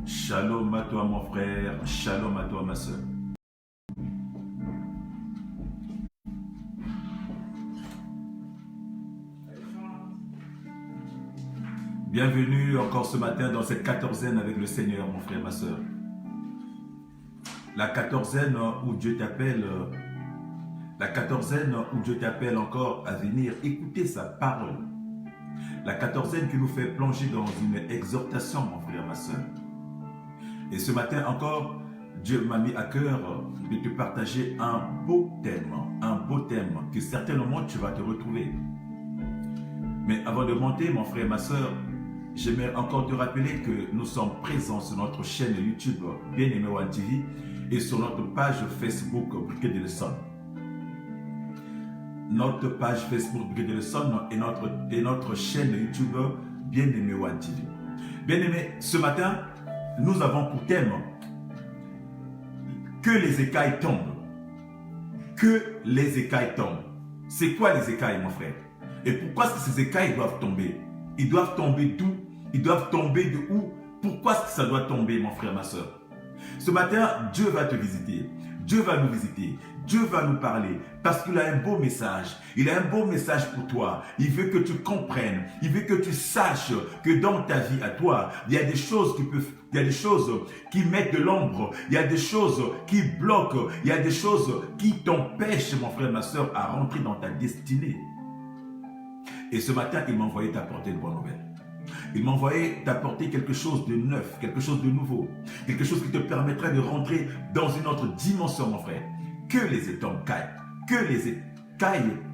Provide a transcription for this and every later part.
Shalom à toi mon frère, shalom à toi ma soeur. Bienvenue encore ce matin dans cette quatorzaine avec le Seigneur mon frère, ma soeur. La quatorzaine où Dieu t'appelle, encore à venir écouter sa parole. La quatorzaine qui nous fait plonger dans une exhortation mon frère, ma soeur. Et ce matin encore, Dieu m'a mis à cœur de te partager un beau thème que certainement tu vas te retrouver. Mais avant de monter, mon frère, ma soeur, j'aimerais encore te rappeler que nous sommes présents sur notre chaîne YouTube Bien-Aimé One TV et sur notre page Facebook Briquet de Leçon. Notre page Facebook Briquet de Leçon et notre chaîne YouTube Bien-Aimé One TV. Bien-aimé, ce matin, nous avons pour thème que les écailles tombent. Que les écailles tombent. C'est quoi les écailles, mon frère? Et pourquoi est-ce que ces écailles doivent tomber? Ils doivent tomber d'où? Ils doivent tomber de où? Pourquoi est-ce que ça doit tomber, mon frère, ma soeur? Ce matin, Dieu va te visiter. Dieu va nous visiter. Dieu va nous parler parce qu'il a un beau message. Il a un beau message pour toi. Il veut que tu comprennes. Il veut que tu saches que dans ta vie à toi, il y a des choses qui mettent de l'ombre. Il y a des choses qui bloquent. Il y a des choses qui t'empêchent, mon frère, ma soeur, à rentrer dans ta destinée. Et ce matin, il m'a envoyé t'apporter une bonne nouvelle. Il m'a envoyé t'apporter quelque chose de neuf, quelque chose de nouveau, quelque chose qui te permettrait de rentrer dans une autre dimension, mon frère. Que les écailles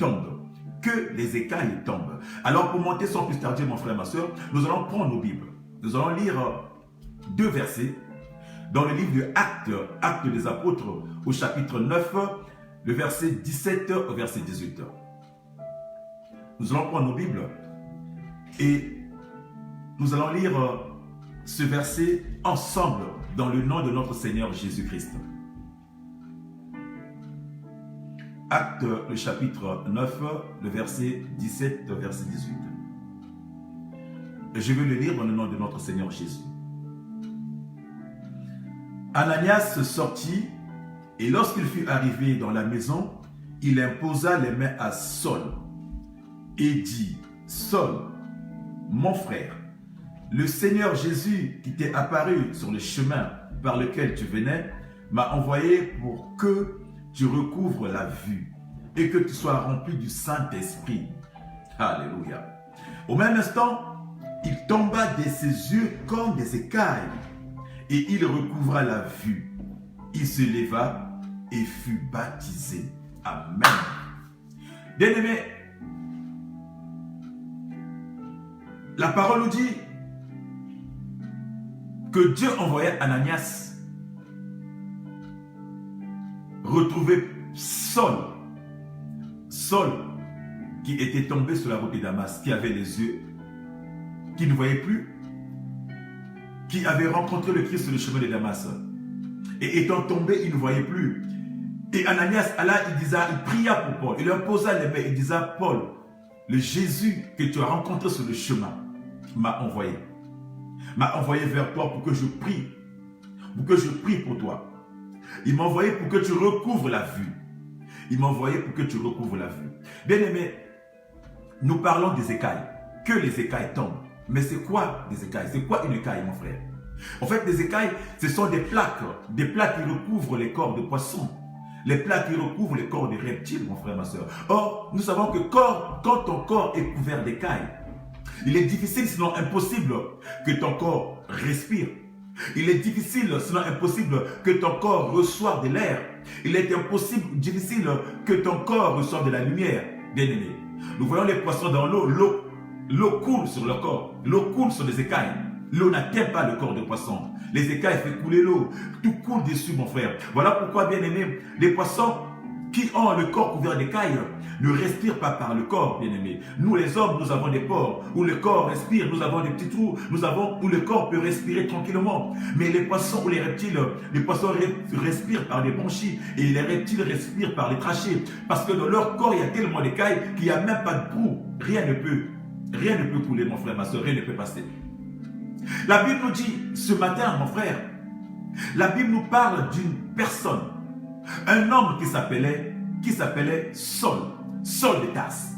tombent. Que les écailles tombent. Alors pour monter sans plus tarder, mon frère, ma soeur, nous allons prendre nos Bibles. Nous allons lire deux versets dans le livre de Actes des Apôtres, au chapitre 9, le verset 17 au verset 18. Nous allons prendre nos Bibles et nous allons lire ce verset ensemble dans le nom de notre Seigneur Jésus-Christ. Actes, le chapitre 9, le verset 17 au verset 18. Je vais le lire dans le nom de notre Seigneur Jésus. Ananias sortit et lorsqu'il fut arrivé dans la maison, il imposa les mains à Saul et dit: Saul, mon frère, le Seigneur Jésus qui t'est apparu sur le chemin par lequel tu venais m'a envoyé pour que tu recouvres la vue et que tu sois rempli du Saint-Esprit. Alléluia. Au même instant, il tomba de ses yeux comme des écailles et il recouvra la vue. Il se leva et fut baptisé. Amen. Bien-aimé, la parole nous dit que Dieu envoyait Ananias retrouver Saul. Saul qui était tombé sur la route de Damas, qui avait les yeux, qui ne voyait plus, qui avait rencontré le Christ sur le chemin de Damas. Et étant tombé, il ne voyait plus. Et Ananias, il pria pour Paul. Il lui imposa les mains. Il disait: Paul, le Jésus que tu as rencontré sur le chemin m'a envoyé. M'a envoyé vers toi pour que je prie. Pour que je prie pour toi. Il m'a envoyé pour que tu recouvres la vue. Il m'a envoyé pour que tu recouvres la vue. Bien aimé, nous parlons des écailles. Que les écailles tombent. Mais c'est quoi des écailles? C'est quoi une écaille, mon frère? En fait, les écailles, ce sont des plaques qui recouvrent les corps de poissons. Les plaques qui recouvrent les corps des reptiles, mon frère, ma soeur. Or, nous savons que quand ton corps est couvert d'écailles, il est difficile, sinon impossible, que ton corps respire. Il est difficile, sinon impossible, que ton corps reçoive de l'air. Il est difficile que ton corps reçoive de la lumière. Bien aimé, nous voyons les poissons dans l'eau. L'eau coule sur le corps. L'eau coule sur les écailles. L'eau n'atteint pas le corps de poisson. Les écailles font couler l'eau. Tout coule dessus, mon frère. Voilà pourquoi, bien aimé, les poissons qui ont le corps couvert d'écailles ne respirent pas par le corps, bien aimé. Nous, les hommes, nous avons des pores où le corps respire. Nous avons des petits trous où le corps peut respirer tranquillement. Mais les poissons ou les reptiles, les poissons respirent par les bronchies et les reptiles respirent par les trachées. Parce que dans leur corps, il y a tellement d'écailles qu'il n'y a même pas de trou. Rien ne peut couler, mon frère, ma soeur. Rien ne peut passer. La Bible nous dit, ce matin, mon frère, la Bible nous parle d'une personne, un homme qui s'appelait Saul, Saul de Tarse.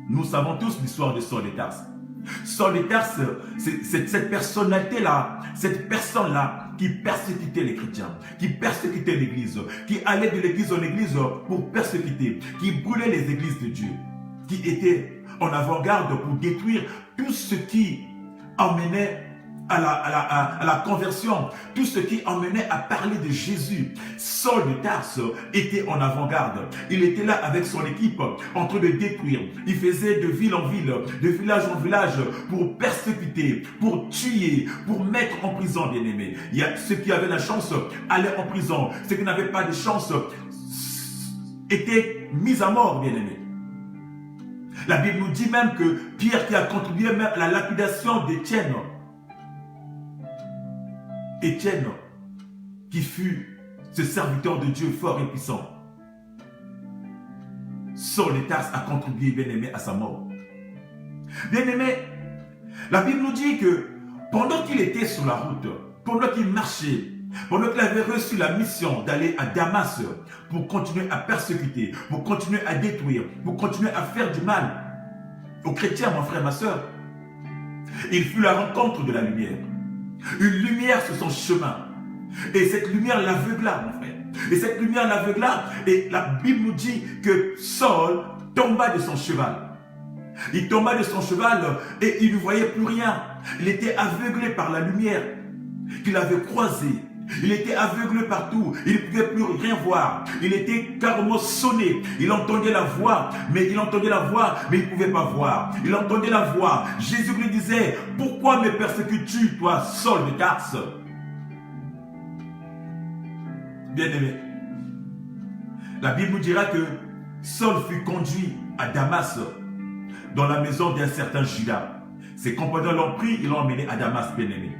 Nous savons tous l'histoire de Saul de Tarse. Saul de Tarse, c'est cette personnalité-là, cette personne-là qui persécutait les chrétiens, qui persécutait l'église, qui allait de l'église en église pour persécuter, qui brûlait les églises de Dieu, qui était en avant-garde pour détruire tout ce qui emmenait à la conversion, tout ce qui emmenait à parler de Jésus. Saul de Tarse était en avant-garde. Il était là avec son équipe en train de détruire. Il faisait de ville en ville, de village en village pour persécuter, pour tuer, pour mettre en prison, bien-aimés. Il y a ceux qui avaient la chance allaient en prison. Ceux qui n'avaient pas de chance étaient mis à mort, bien-aimés. La Bible nous dit même que Pierre qui a contribué même à la lapidation d'Étienne, Étienne, qui fut ce serviteur de Dieu fort et puissant, Saul de Tarse a contribué, bien-aimé, à sa mort. Bien-aimé, la Bible nous dit que pendant qu'il était sur la route, pendant qu'il marchait, pendant qu'il avait reçu la mission d'aller à Damas pour continuer à persécuter, pour continuer à détruire, pour continuer à faire du mal aux chrétiens, mon frère, ma soeur, il fut la rencontre de la lumière. Une lumière sur son chemin. Et cette lumière l'aveugla, mon frère. Et cette lumière l'aveugla. Et la Bible nous dit que Saul tomba de son cheval. Il tomba de son cheval et il ne voyait plus rien. Il était aveuglé par la lumière qu'il avait croisée. Il était aveuglé partout. Il ne pouvait plus rien voir. Il était carrément sonné. Il entendait la voix, mais il ne pouvait pas voir. Il entendait la voix. Jésus lui disait, pourquoi me persécutes-tu, toi, Saul de Tarse? Bien-aimé, la Bible nous dira que Saul fut conduit à Damas, dans la maison d'un certain Judas. Ses compagnons l'ont pris, ils l'ont emmené à Damas, bien-aimé.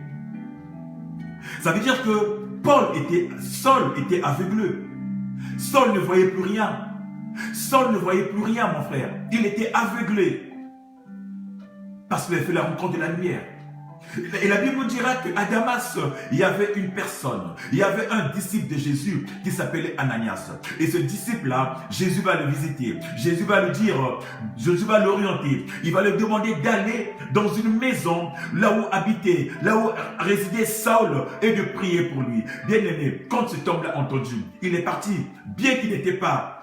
Ça veut dire que Saul était aveuglé. Saul ne voyait plus rien. Saul ne voyait plus rien, mon frère. Il était aveuglé. Parce qu'il avait fait la rencontre de la lumière. Et la Bible nous dira qu'à Damas, il y avait une personne, il y avait un disciple de Jésus qui s'appelait Ananias. Et ce disciple-là, Jésus va le visiter. Jésus va lui dire, Jésus va l'orienter. Il va lui demander d'aller dans une maison, là où habitait, là où résidait Saul, et de prier pour lui. Bien aimé, quand cet homme l'a entendu, il est parti, bien qu'il n'était pas.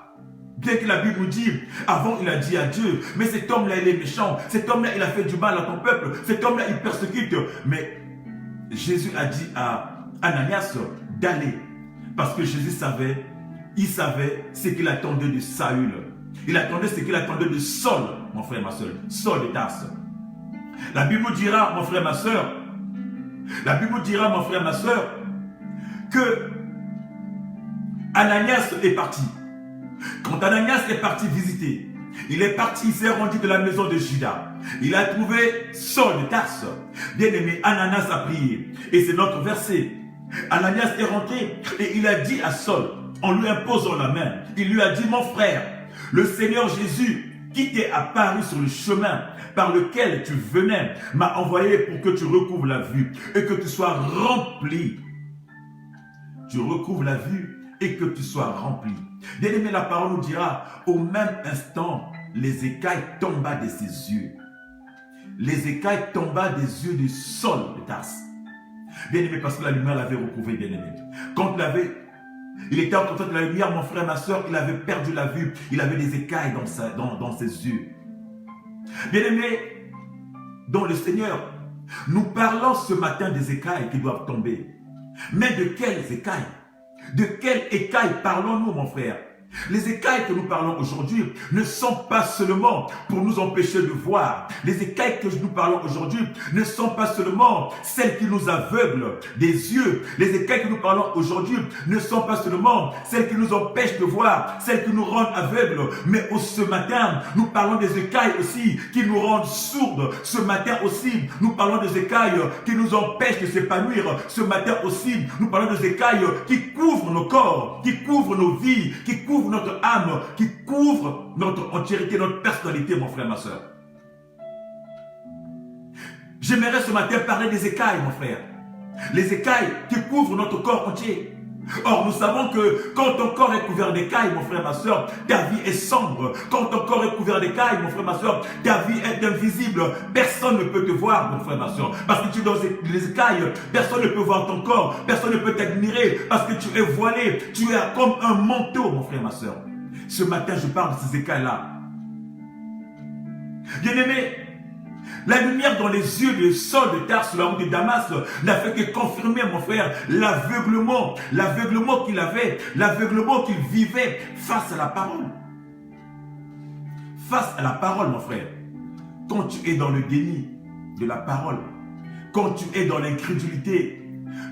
Bien que la Bible nous dit, avant il a dit à Dieu, mais cet homme-là il est méchant, cet homme-là il a fait du mal à ton peuple, cet homme-là il persécute. Mais Jésus a dit à Ananias d'aller, parce que Jésus savait, il savait ce qu'il attendait de Saül. Il attendait ce qu'il attendait de Saul, mon frère, ma soeur, Saul de Tarse. La Bible nous dira, mon frère, ma soeur, que Ananias est parti. Quand Ananias est parti visiter, il s'est rendu de la maison de Judas. Il a trouvé Saul de Tarse. Bien aimé, Ananias a prié. Et c'est notre verset. Ananias est rentré et il a dit à Saul, en lui imposant la main, il lui a dit, mon frère, le Seigneur Jésus, qui t'est apparu sur le chemin par lequel tu venais, m'a envoyé pour que tu recouvres la vue et que tu sois rempli. Tu recouvres la vue et que tu sois rempli. Bien aimé, la parole nous dira, au même instant, les écailles tomba de ses yeux. Les écailles tomba des yeux de Saul de Tarse. Bien aimé, parce que la lumière l'avait recouvré, bien aimé. Quand il était en contact de la lumière, mon frère, ma soeur, il avait perdu la vue. Il avait des écailles dans ses yeux. Bien aimé, dans le Seigneur, nous parlons ce matin des écailles qui doivent tomber. Mais de quelles écailles? De quelles écailles parlons-nous, mon frère? Les écailles que nous parlons aujourd'hui ne sont pas seulement pour nous empêcher de voir. Les écailles que nous parlons aujourd'hui ne sont pas seulement celles qui nous aveuglent des yeux. Les écailles que nous parlons aujourd'hui ne sont pas seulement celles qui nous empêchent de voir, celles qui nous rendent aveugles. Mais ce matin, nous parlons des écailles aussi qui nous rendent sourdes. Ce matin aussi, nous parlons des écailles qui nous empêchent de s'épanouir. Ce matin aussi, nous parlons des écailles qui couvrent nos corps, qui couvrent nos vies, qui couvrent notre âme, qui couvre notre entièreté, notre personnalité, mon frère, ma soeur. J'aimerais ce matin parler des écailles, mon frère. Les écailles qui couvrent notre corps entier. Or, nous savons que quand ton corps est couvert d'écailles, mon frère, ma soeur, ta vie est sombre. Quand ton corps est couvert d'écailles, mon frère, ma soeur, ta vie est invisible. Personne ne peut te voir, mon frère, ma soeur. Parce que tu es dans les écailles, personne ne peut voir ton corps. Personne ne peut t'admirer parce que tu es voilé. Tu es comme un manteau, mon frère, ma soeur. Ce matin, je parle de ces écailles-là. Bien-aimé, la lumière dans les yeux de Saul de Tarse sur la route de Damas n'a fait que confirmer, mon frère, l'aveuglement qu'il avait, l'aveuglement qu'il vivait face à la parole. Face à la parole, mon frère. Quand tu es dans le déni de la parole, quand tu es dans l'incrédulité,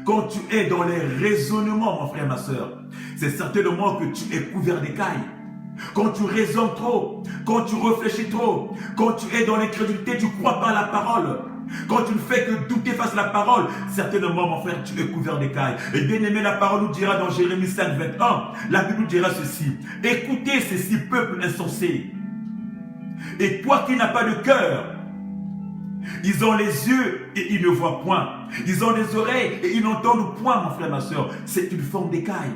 quand tu es dans les raisonnements, mon frère, ma soeur, c'est certainement que tu es couvert d'écailles. Quand tu raisonnes trop, quand tu réfléchis trop, quand tu es dans l'incrédulité, tu ne crois pas à la parole. Quand tu ne fais que douter face à la parole, certainement, mon frère, tu es couvert d'écailles. Et bien aimé, la parole nous dira dans Jérémie 5, 21, la Bible nous dira ceci. Écoutez ceci, peuple insensé. Et toi qui n'as pas de cœur, ils ont les yeux et ils ne voient point. Ils ont des oreilles et ils n'entendent point, mon frère, ma soeur. C'est une forme d'écaille.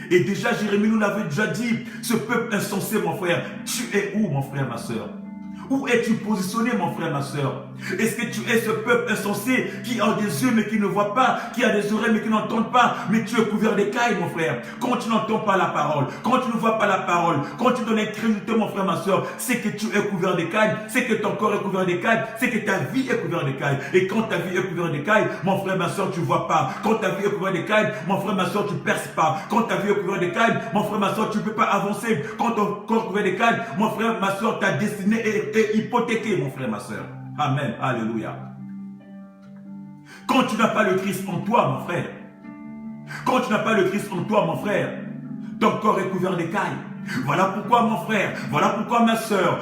Et déjà, Jérémie nous l'avait déjà dit, ce peuple insensé, mon frère, tu es où, mon frère, ma soeur? Où es-tu positionné, mon frère, ma soeur? Est-ce que tu es ce peuple insensé qui a des yeux mais qui ne voit pas, qui a des oreilles mais qui n'entendent pas, mais tu es couvert d'écailles, mon frère? Quand tu n'entends pas la parole, quand tu ne vois pas la parole, quand tu donnes l'incrédulité, mon frère, ma soeur, c'est que tu es couvert d'écailles, c'est que ton corps est couvert d'écailles, c'est que ta vie est couverte d'écailles. Et quand ta vie est couverte d'écailles, mon frère, ma soeur, tu ne vois pas. Quand ta vie est couverte d'écailles, mon frère, ma soeur, tu ne perces pas. Quand ta vie est couverte d'écailles, mon frère, ma soeur, tu ne peux pas avancer. Quand ton corps est couvert d'écailles, mon frère, ma soeur, ta destinée est hypothéquée, mon frère, ma soeur. Amen. Alléluia. Quand tu n'as pas le Christ en toi, mon frère, quand tu n'as pas le Christ en toi, mon frère, ton corps est couvert d'écailles. Voilà pourquoi, mon frère, voilà pourquoi, ma soeur,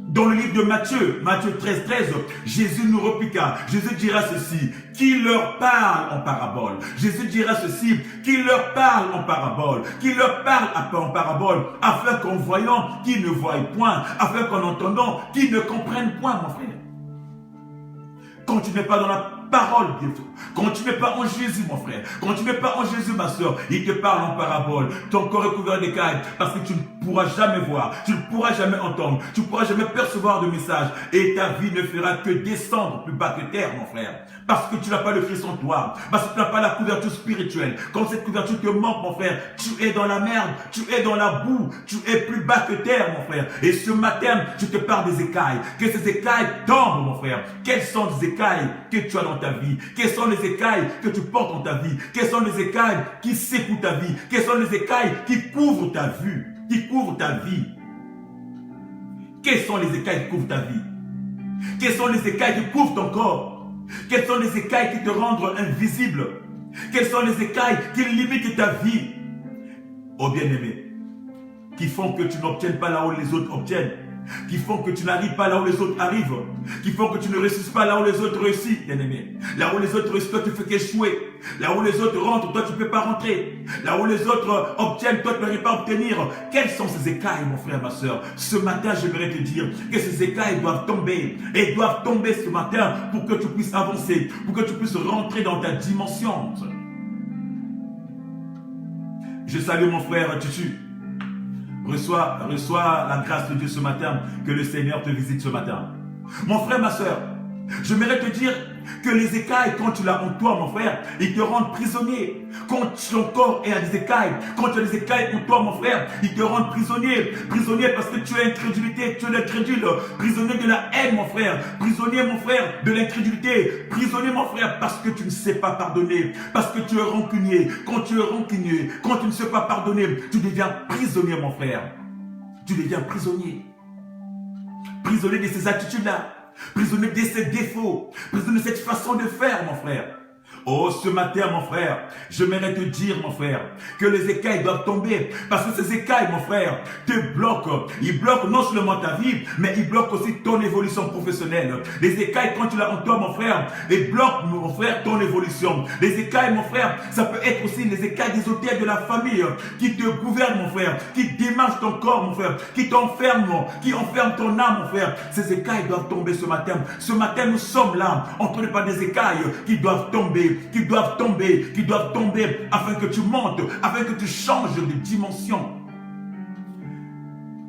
dans le livre de Matthieu, Matthieu 13, 13, Jésus nous répliqua. Jésus dira ceci, qui leur parle en parabole. Jésus dira ceci, qui leur parle en parabole. Qui leur parle en parabole, afin qu'en voyant, qu'ils ne voient point, afin qu'en entendant, qu'ils ne comprennent point, mon frère. Quand tu n'es pas dans la parole, quand tu n'es pas en Jésus, mon frère, quand tu n'es pas en Jésus, ma soeur, il te parle en parabole. Ton corps est couvert d'écailles parce que tu ne pourras jamais voir, tu ne pourras jamais entendre, tu ne pourras jamais percevoir de message et ta vie ne fera que descendre plus bas que terre, mon frère. Parce que tu n'as pas le Christ en toi, parce que tu n'as pas la couverture spirituelle. Quand cette couverture te manque, mon frère, tu es dans la merde, tu es dans la boue, tu es plus bas que terre, mon frère. Et ce matin, je te parle des écailles. Que ces écailles tombent, mon frère. Quelles sont les écailles que tu as dans ta vie? Quelles sont les écailles que tu portes dans ta vie? Quelles sont les écailles qui secouent ta vie? Quelles sont les écailles qui couvrent ta vue, qui couvrent ta vie? Quelles sont les écailles qui couvrent ta vie? Quelles sont les écailles qui couvrent ton corps? Quelles sont les écailles qui te rendent invisible? Quelles sont les écailles qui limitent ta vie? Oh bien-aimé, qui font que tu n'obtiennes pas là où les autres obtiennent, qui font que tu n'arrives pas là où les autres arrivent, qui font que tu ne réussisses pas là où les autres réussissent, bien-aimé. Là où les autres réussissent, toi tu fais qu'échouer. Là où les autres rentrent, toi tu ne peux pas rentrer. Là où les autres obtiennent, toi tu n'arrives pas à obtenir. Quelles sont ces écailles, mon frère, ma soeur? Ce matin, j'aimerais te dire que ces écailles doivent tomber. Et doivent tomber ce matin pour que tu puisses avancer, pour que tu puisses rentrer dans ta dimension. Je salue mon frère Tutu. Reçois la grâce de Dieu ce matin, que le Seigneur te visite ce matin. Mon frère, ma soeur, j'aimerais te dire que les écailles, quand tu l'as en toi, mon frère, ils te rendent prisonnier. Quand ton corps est à des écailles, quand tu as des écailles en toi, mon frère, ils te rendent prisonnier. Prisonnier parce que tu as incrédulité, tu es l'incrédule. Prisonnier de la haine, mon frère. Prisonnier, mon frère, de l'incrédulité. Prisonnier, mon frère, parce que tu ne sais pas pardonner. Parce que tu es rancunier. Quand tu es rancunier, quand tu ne sais pas pardonner, tu deviens prisonnier, mon frère. Tu deviens prisonnier. Prisonnier de ces attitudes-là. Prisonnier de ces défauts, prisonnier de cette façon de faire, mon frère. Oh, ce matin, mon frère, j'aimerais te dire, mon frère, que les écailles doivent tomber. Parce que ces écailles, mon frère, te bloquent. Ils bloquent non seulement ta vie, mais ils bloquent aussi ton évolution professionnelle. Les écailles, quand tu l'as en toi, mon frère, ils bloquent, mon frère, ton évolution. Les écailles, mon frère, ça peut être aussi les écailles des auteurs de la famille qui te gouvernent, mon frère, qui démangent ton corps, mon frère, qui t'enferment, qui enferment ton âme, mon frère. Ces écailles doivent tomber ce matin. Ce matin, nous sommes là, entourés par des écailles qui doivent tomber, qui doivent tomber, qui doivent tomber, afin que tu montes, afin que tu changes de dimension.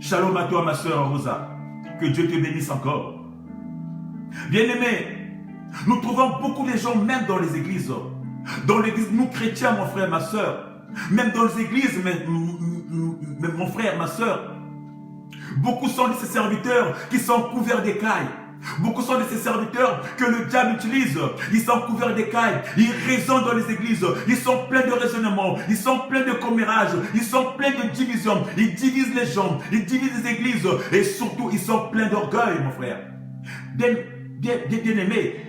Shalom à toi, ma soeur Rosa. Que Dieu te bénisse encore. Bien-aimés, nous trouvons beaucoup de gens, même dans les églises. Dans l'église, nous chrétiens, mon frère, ma soeur. Même dans les églises, mon frère, ma soeur. Beaucoup sont de ces serviteurs qui sont couverts d'écailles. Beaucoup sont de ces serviteurs que le diable utilise. Ils sont couverts d'écailles. Ils raisonnent dans les églises. Ils sont pleins de raisonnements. Ils sont pleins de commérages. Ils sont pleins de divisions. Ils divisent les gens. Ils divisent les églises. Et surtout, ils sont pleins d'orgueil, mon frère. Bien-aimés,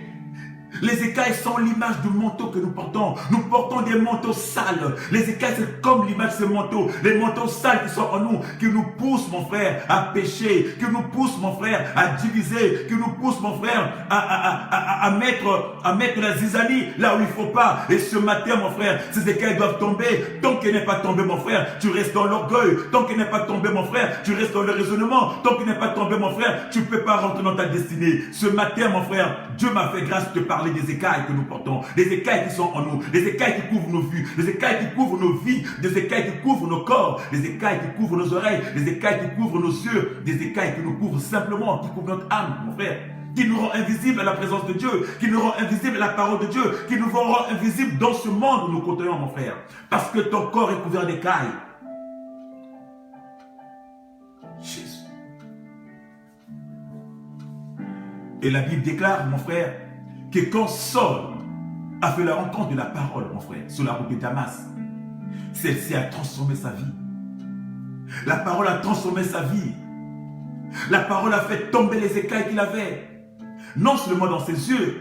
les écailles sont l'image du manteau que nous portons. Nous portons des manteaux sales. Les écailles, c'est comme l'image de ces manteaux. Les manteaux sales qui sont en nous, qui nous poussent, mon frère, à pécher, qui nous poussent, mon frère, à diviser, qui nous poussent, mon frère, à mettre la zizanie là où il ne faut pas. Et ce matin, mon frère, ces écailles doivent tomber. Tant qu'elles n'est pas tombé, mon frère, tu restes dans l'orgueil. Tant qu'elles n'est pas tombé, mon frère, tu restes dans le raisonnement. Tant qu'elles n'est pas tombé, mon frère, tu ne peux pas rentrer dans ta destinée. Ce matin, mon frère, Dieu m'a fait grâce de te parler des écailles que nous portons, des écailles qui sont en nous, des écailles qui couvrent nos vues, des écailles qui couvrent nos vies, des écailles qui couvrent nos corps, des écailles qui couvrent nos oreilles, des écailles qui couvrent nos yeux, des écailles qui nous couvrent simplement, qui couvrent notre âme, mon frère, qui nous rend invisibles à la présence de Dieu, qui nous rend invisibles à la parole de Dieu, qui nous rend invisibles dans ce monde où nous côtoyons, mon frère, parce que ton corps est couvert d'écailles. Jésus. Et la Bible déclare, mon frère, que quand Saul a fait la rencontre de la parole, mon frère, sur la route de Damas, celle-ci a transformé sa vie. La parole a transformé sa vie. La parole a fait tomber les écailles qu'il avait. Non seulement dans ses yeux,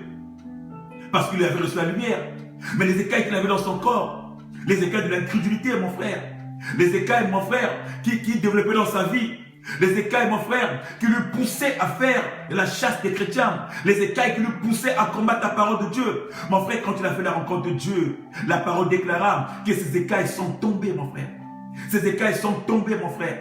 parce qu'il avait reçu la lumière, mais les écailles qu'il avait dans son corps. Les écailles de l'incrédulité, mon frère. Les écailles, mon frère, qui développaient dans sa vie. Les écailles, mon frère, qui lui poussaient à faire la chasse des chrétiens. Les écailles qui lui poussaient à combattre la parole de Dieu. Mon frère, quand il a fait la rencontre de Dieu, la parole déclara que ces écailles sont tombées, mon frère. Ces écailles sont tombées, mon frère.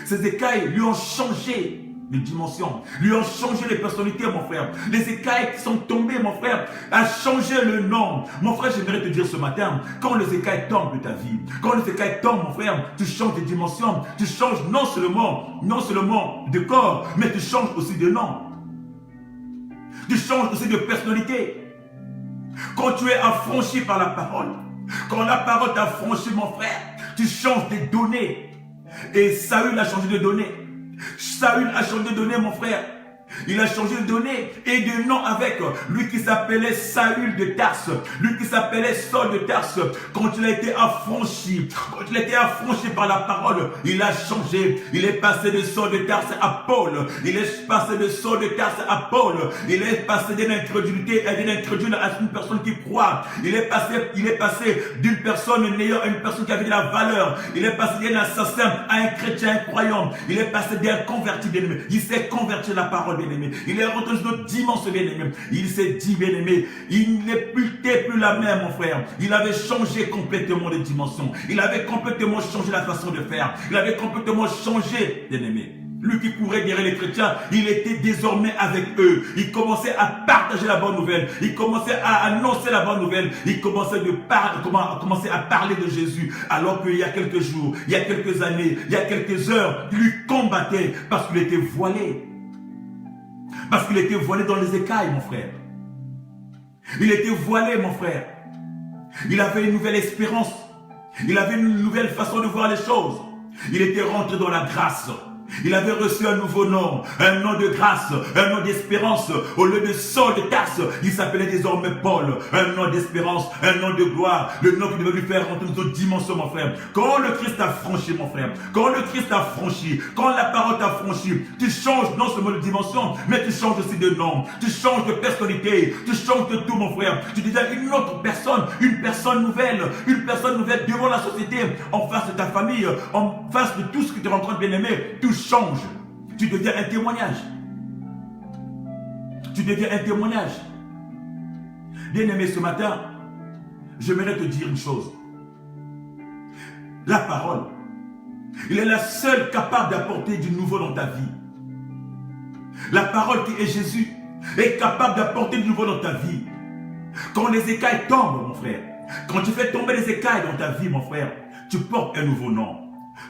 Ces écailles lui ont changé les dimensions, lui ont changé les personnalités, mon frère. Les écailles qui sont tombées, mon frère, a changé le nom. Mon frère, j'aimerais te dire ce matin, quand les écailles tombent de ta vie, quand les écailles tombent, mon frère, tu changes de dimension, tu changes non seulement de corps, mais tu changes aussi de nom. Tu changes aussi de personnalité. Quand tu es affranchi par la parole, quand la parole t'a affranchi, mon frère, tu changes de données. Et Saül a changé de données. Saül a changé de données, mon frère. Il a changé de données et de nom avec lui qui s'appelait Saül de Tarse, lui qui s'appelait Saul de Tarse. Quand il a été affranchi, par la parole, il a changé. Il est passé de Saul de Tarse à Paul. Il est passé de Saul de Tarse à Paul. Il est passé d'une incrédulité à une personne qui croit. Il est passé d'une personne n'ayant à une personne qui avait de la valeur. Il est passé d'un assassin à un chrétien, un croyant. Il est passé d'un converti, bien-aimé. Il s'est converti à la parole, bien-aimé. Il est rentré dans une autre dimension, bien-aimé. Il s'est dit, bien-aimé, il n'était plus la même, mon frère. Il avait changé complètement les dimensions. Il avait complètement changé la façon de faire. Il avait complètement changé, bien-aimé. Lui qui courait derrière les chrétiens, il était désormais avec eux. Il commençait à partager la bonne nouvelle. Il commençait à annoncer la bonne nouvelle. Il commençait à parler de Jésus. Alors qu'il y a quelques jours, il y a quelques années, il y a quelques heures, il lui combattait parce qu'il était voilé. Parce qu'il était voilé dans les écailles, mon frère. Il était voilé, mon frère. Il avait une nouvelle espérance. Il avait une nouvelle façon de voir les choses. Il était rentré dans la grâce. Il avait reçu un nouveau nom, un nom de grâce, un nom d'espérance. Au lieu de Saul de Tarse, il s'appelait désormais Paul. Un nom d'espérance, un nom de gloire. Le nom qui devait lui faire rentrer dans une autre dimension, mon frère. Quand le Christ a franchi, mon frère, quand le Christ a franchi, quand la parole t'a franchi, tu changes non seulement de dimension, mais tu changes aussi de nom. Tu changes de personnalité, tu changes de tout, mon frère. Tu deviens une autre personne, une personne nouvelle devant la société, en face de ta famille, en face de tout ce que tu es en train de bien aimer. Tout change. Tu deviens un témoignage. Tu deviens un témoignage. Bien-aimé, ce matin, j'aimerais te dire une chose. La parole, il est la seule capable d'apporter du nouveau dans ta vie. La parole qui est Jésus est capable d'apporter du nouveau dans ta vie. Quand les écailles tombent, mon frère, quand tu fais tomber les écailles dans ta vie, mon frère, tu portes un nouveau nom.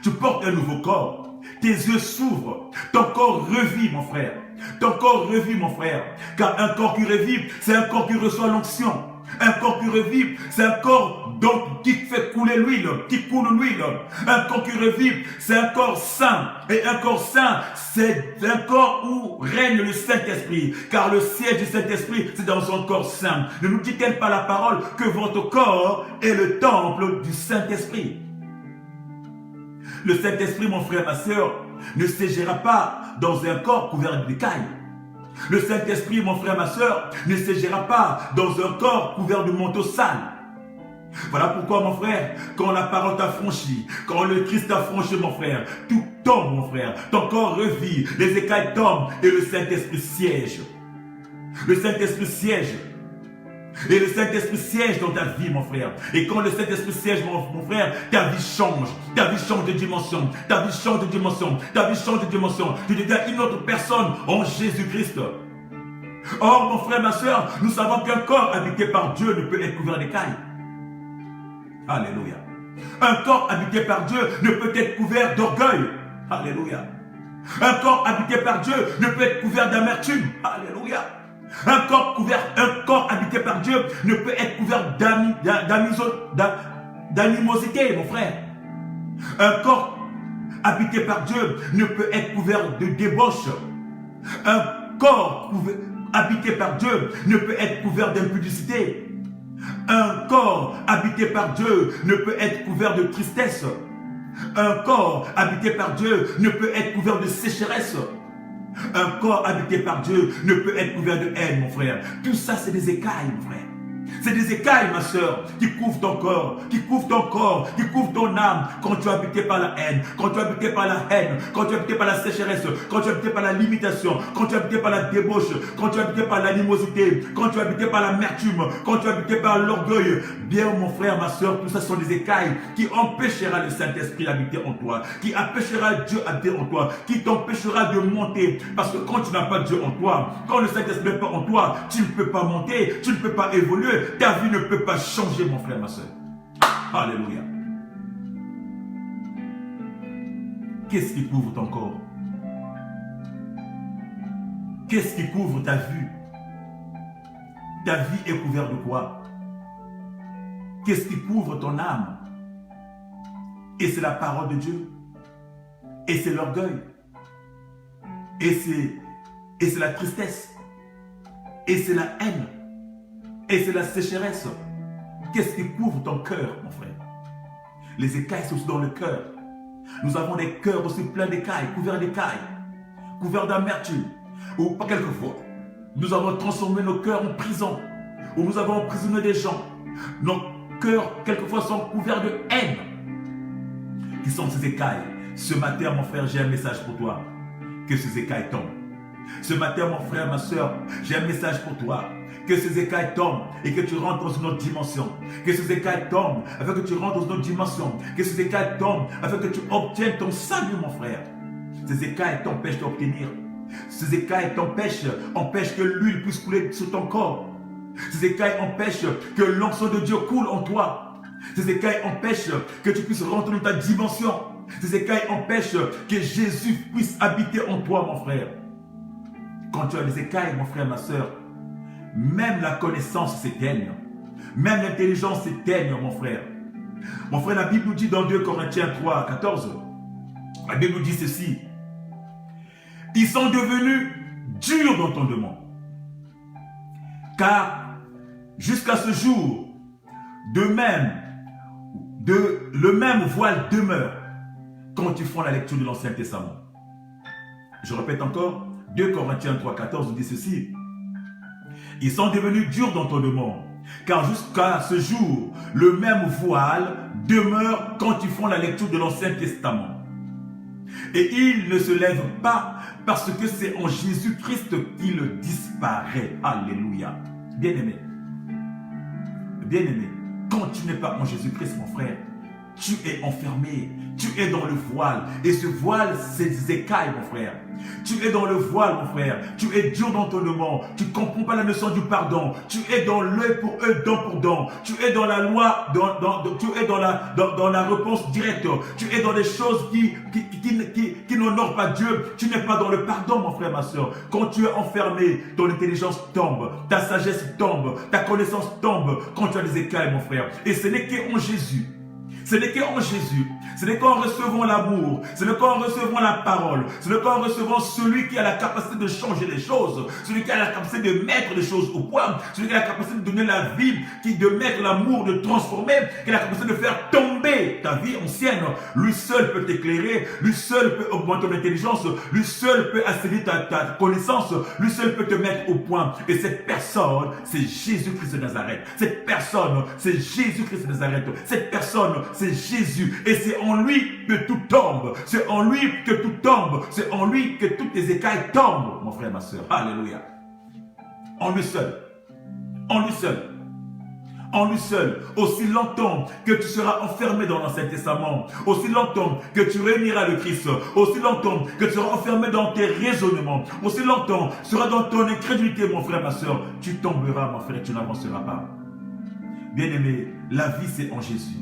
Tu portes un nouveau corps. Tes yeux s'ouvrent. Ton corps revit, mon frère. Ton corps revit, mon frère. Car un corps qui revit, c'est un corps qui reçoit l'onction. Un corps qui revit, c'est un corps donc qui fait couler l'huile, qui coule l'huile. Un corps qui revit, c'est un corps saint. Et un corps saint, c'est un corps où règne le Saint-Esprit. Car le siège du Saint-Esprit, c'est dans son corps saint. Ne nous dit-elle pas la parole que votre corps est le temple du Saint-Esprit? Le Saint-Esprit, mon frère, ma soeur, ne ségira pas dans un corps couvert d'écailles. Le Saint-Esprit, mon frère, ma soeur, ne ségira pas dans un corps couvert de manteaux sales. Voilà pourquoi, mon frère, quand la parole t'a franchi, quand le Christ t'a franchi, mon frère, tout tombe, mon frère. Ton corps revit, les écailles tombent et le Saint-Esprit siège. Le Saint-Esprit siège. Et le Saint-Esprit siège dans ta vie, mon frère. Et quand le Saint-Esprit siège, mon frère, ta vie change. Ta vie change de dimension. Ta vie change de dimension. Ta vie change de dimension. Tu deviens une autre personne en Jésus-Christ. Or, mon frère, ma soeur, nous savons qu'un corps habité par Dieu ne peut être couvert d'écailles. Alléluia. Un corps habité par Dieu ne peut être couvert d'orgueil. Alléluia. Un corps habité par Dieu ne peut être couvert d'amertume. Alléluia. Un corps habité par Dieu ne peut être couvert d'animosité, mon frère. Un corps habité par Dieu ne peut être couvert de débauche. Un corps habité par Dieu ne peut être couvert d'impudicité. Un corps habité par Dieu ne peut être couvert de tristesse. Un corps habité par Dieu ne peut être couvert de sécheresse. Un corps habité par Dieu ne peut être couvert de haine, mon frère. Tout ça, c'est des écailles, mon frère. C'est des écailles, ma soeur, qui couvrent ton corps, qui couvrent ton âme. Quand tu es habité par la haine, quand tu es habité par la haine, quand tu es habité par la sécheresse, quand tu es habité par la limitation, quand tu es habité par la débauche, quand tu es habité par l'animosité, quand tu es habité par l'amertume, quand tu es habité par l'orgueil. Bien, mon frère, ma soeur, tout ça sont des écailles qui empêchera le Saint-Esprit d'habiter en toi, qui empêchera Dieu d'habiter en toi, qui t'empêchera de monter. Parce que quand tu n'as pas Dieu en toi, quand le Saint-Esprit n'est pas en toi, tu ne peux pas monter, tu ne peux pas évoluer. Ta vie ne peut pas changer, mon frère, ma soeur. Alléluia. Qu'est-ce qui couvre ton corps? Qu'est-ce qui couvre ta vue? Ta vie est couverte de quoi? Qu'est-ce qui couvre ton âme? Et c'est la parole de Dieu. Et c'est l'orgueil. Et c'est la tristesse. Et c'est la haine. Et c'est la sécheresse. Qu'est-ce qui couvre ton cœur, mon frère? Les écailles sont dans le cœur. Nous avons des cœurs aussi pleins d'écailles, couverts d'amertume. Ou pas quelquefois, nous avons transformé nos cœurs en prison. Ou nous avons emprisonné des gens. Nos cœurs, quelquefois, sont couverts de haine. Qui sont ces écailles? Ce matin, mon frère, j'ai un message pour toi. Que ces écailles tombent. Ce matin, mon frère, ma soeur, j'ai un message pour toi. Que ces écailles tombent et que tu rentres dans une autre dimension. Que ces écailles tombent afin que tu rentres dans une autre dimension. Que ces écailles tombent afin que tu obtiennes ton salut, mon frère. Ces écailles t'empêchent d'obtenir. Ces écailles empêchent que l'huile puisse couler sur ton corps. Ces écailles empêchent que l'onction de Dieu coule en toi. Ces écailles empêchent que tu puisses rentrer dans ta dimension. Ces écailles empêchent que Jésus puisse habiter en toi, mon frère. Quand tu as des écailles, mon frère, ma soeur, même la connaissance s'éteigne. Même l'intelligence s'éteigne, mon frère. Mon frère, la Bible nous dit dans 2 Corinthiens 3, 14, la Bible nous dit ceci. Ils sont devenus durs d'entendement. Car jusqu'à ce jour, le même voile demeure quand ils font la lecture de l'Ancien Testament. Je répète encore, 2 Corinthiens 3,14 nous dit ceci. Ils sont devenus durs d'entendement, car jusqu'à ce jour, le même voile demeure quand ils font la lecture de l'Ancien Testament. Et il ne se lève pas parce que c'est en Jésus-Christ qu'il disparaît. Alléluia. Bien-aimé, quand tu n'es pas en Jésus-Christ, mon frère, tu es enfermé, tu es dans le voile. Et ce voile, c'est des écailles, mon frère. Tu es dans le voile, mon frère. Tu es dur d'entendement. Tu ne comprends pas la notion du pardon. Tu es dans l'œil pour œil, dent pour dent. Tu es dans la loi, tu es dans la réponse directe. Tu es dans des choses qui n'honorent pas Dieu. Tu n'es pas dans le pardon, mon frère, ma soeur. Quand tu es enfermé, ton intelligence tombe, ta sagesse tombe, ta connaissance tombe. Quand tu as des écailles, mon frère. Et ce n'est qu'en Jésus. Ce n'est qu'en Jésus, ce n'est qu'en recevant l'amour, ce n'est qu'en recevant la parole, ce n'est qu'en recevant celui qui a la capacité de changer les choses, celui qui a la capacité de mettre les choses au point, celui qui a la capacité de donner la vie, de mettre l'amour, de transformer, qui a la capacité de faire tomber ta vie ancienne. Lui seul peut t'éclairer, lui seul peut augmenter ton intelligence, lui seul peut assainir ta connaissance, lui seul peut te mettre au point. Et cette personne, c'est Jésus-Christ de Nazareth. Cette personne, c'est Jésus-Christ de Nazareth. Cette personne, c'est Jésus. Et c'est en lui que tout tombe. C'est en lui que tout tombe. C'est en lui que toutes les écailles tombent, mon frère, ma soeur. Alléluia. En lui seul. En lui seul. En lui seul, aussi longtemps que tu seras enfermé dans l'Ancien Testament, aussi longtemps que tu réuniras le Christ, aussi longtemps que tu seras enfermé dans tes raisonnements, aussi longtemps tu seras dans ton incrédulité, mon frère, ma soeur, tu tomberas, mon frère, et tu n'avanceras pas. Bien-aimé, la vie c'est en Jésus.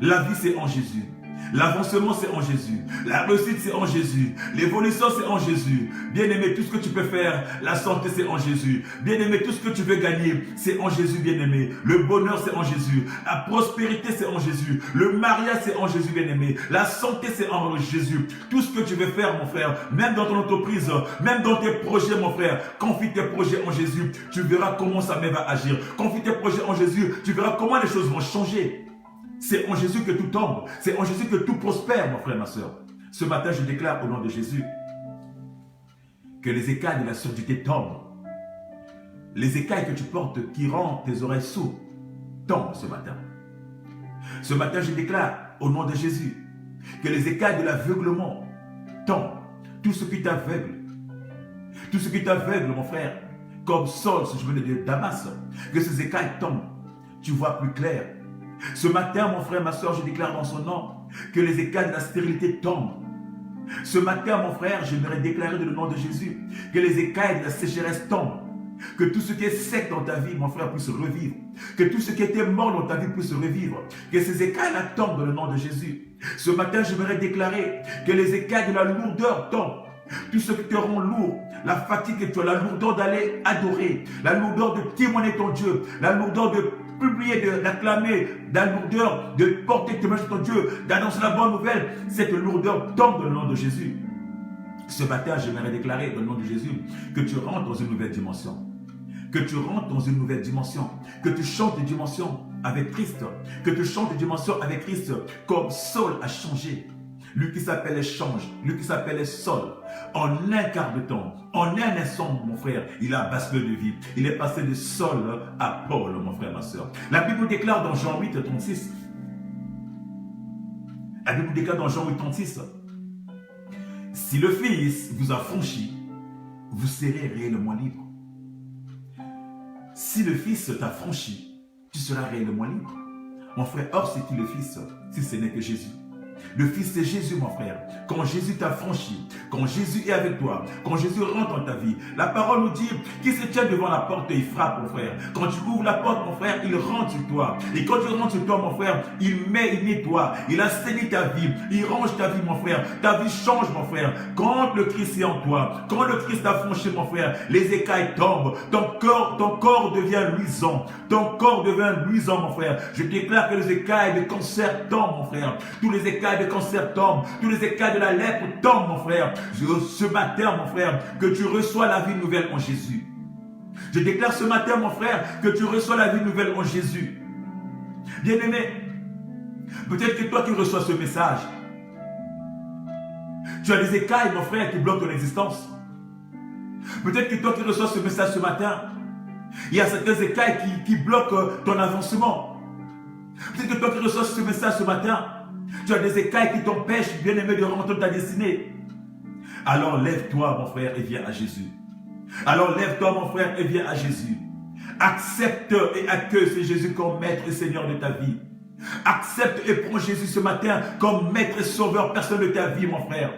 La vie c'est en Jésus. L'avancement c'est en Jésus. La réussite c'est en Jésus. L'évolution c'est en Jésus. Bien-aimé, tout ce que tu peux faire, la santé c'est en Jésus. Bien-aimé, tout ce que tu veux gagner, c'est en Jésus, bien-aimé. Le bonheur c'est en Jésus. La prospérité c'est en Jésus. Le mariage c'est en Jésus, bien-aimé. La santé c'est en Jésus. Tout ce que tu veux faire, mon frère, même dans ton entreprise, même dans tes projets, mon frère, confie tes projets en Jésus. Tu verras comment sa main va agir. Confie tes projets en Jésus. Tu verras comment les choses vont changer. C'est en Jésus que tout tombe. C'est en Jésus que tout prospère, mon frère, ma soeur. Ce matin, je déclare au nom de Jésus que les écailles de la surdité tombent. Les écailles que tu portes qui rendent tes oreilles sourdes tombent ce matin. Ce matin, je déclare au nom de Jésus que les écailles de l'aveuglement tombent. Tout ce qui t'aveugle, mon frère, comme Saul, ce chemin de Damas, que ces écailles tombent. Tu vois plus clair. Ce matin, mon frère, ma soeur, je déclare dans son nom que les écailles de la stérilité tombent. Ce matin, mon frère, j'aimerais déclarer dans le nom de Jésus que les écailles de la sécheresse tombent. Que tout ce qui est sec dans ta vie, mon frère, puisse revivre. Que tout ce qui était mort dans ta vie puisse revivre. Que ces écailles-là tombent dans le nom de Jésus. Ce matin, j'aimerais déclarer que les écailles de la lourdeur tombent. Tout ce qui te rend lourd, la fatigue que tu as, la lourdeur d'aller adorer, la lourdeur de témoigner ton Dieu, la lourdeur de publier, d'acclamer, la lourdeur de porter témoignage sur ton Dieu, d'annoncer la bonne nouvelle, cette lourdeur tombe dans le nom de Jésus. Ce matin, j'aimerais déclarer dans le nom de Jésus que tu rentres dans une nouvelle dimension. Que tu rentres dans une nouvelle dimension. Que tu chantes des dimensions avec Christ. Que tu chantes des dimensions avec Christ comme Saul a changé. Lui qui s'appelait Change, lui qui s'appelait Saul, en un quart de temps, en un instant, mon frère, il a basculé de vie. Il est passé de Saul à Paul, mon frère, ma soeur. La Bible déclare dans Jean 8, 36. La Bible déclare dans Jean 8, 36. Si le Fils vous a franchi, vous serez réellement libre. Si le Fils t'a franchi, tu seras réellement libre. Mon frère, or c'est qui le Fils, si ce n'est que Jésus? Le Fils c'est Jésus, mon frère. Quand Jésus t'a franchi, quand Jésus est avec toi, quand Jésus rentre dans ta vie, la parole nous dit qu'il se tient devant la porte et il frappe, mon frère. Quand tu ouvres la porte, mon frère, il rentre sur toi. Et quand tu rentres sur toi, mon frère, il nettoie, il assainit ta vie, il range ta vie, mon frère. Ta vie change, mon frère. Quand le Christ est en toi, quand le Christ t'a franchi, mon frère, les écailles tombent. Ton corps devient luisant. Ton corps devient luisant, mon frère. Je déclare que les écailles de cancer tombent, mon frère. Tous les écailles écailles de cancer tombent, tous les écailles de la lèpre tombent, mon frère. Ce matin, mon frère, que tu reçois la vie nouvelle en Jésus. Je déclare ce matin, mon frère, que tu reçois la vie nouvelle en Jésus. Bien-aimé, peut-être que toi qui reçois ce message, tu as des écailles, mon frère, qui bloquent ton existence. Peut-être que toi qui reçois ce message ce matin, il y a certaines écailles qui bloquent ton avancement. Peut-être que toi qui reçois ce message ce matin, tu as des écailles qui t'empêchent, bien-aimé, de rentrer dans ta destinée. Alors lève-toi, mon frère, et viens à Jésus. Alors lève-toi, mon frère, et viens à Jésus. Accepte et accueille ce Jésus comme maître et Seigneur de ta vie. Accepte et prends Jésus ce matin comme maître et sauveur personnel de ta vie, mon frère.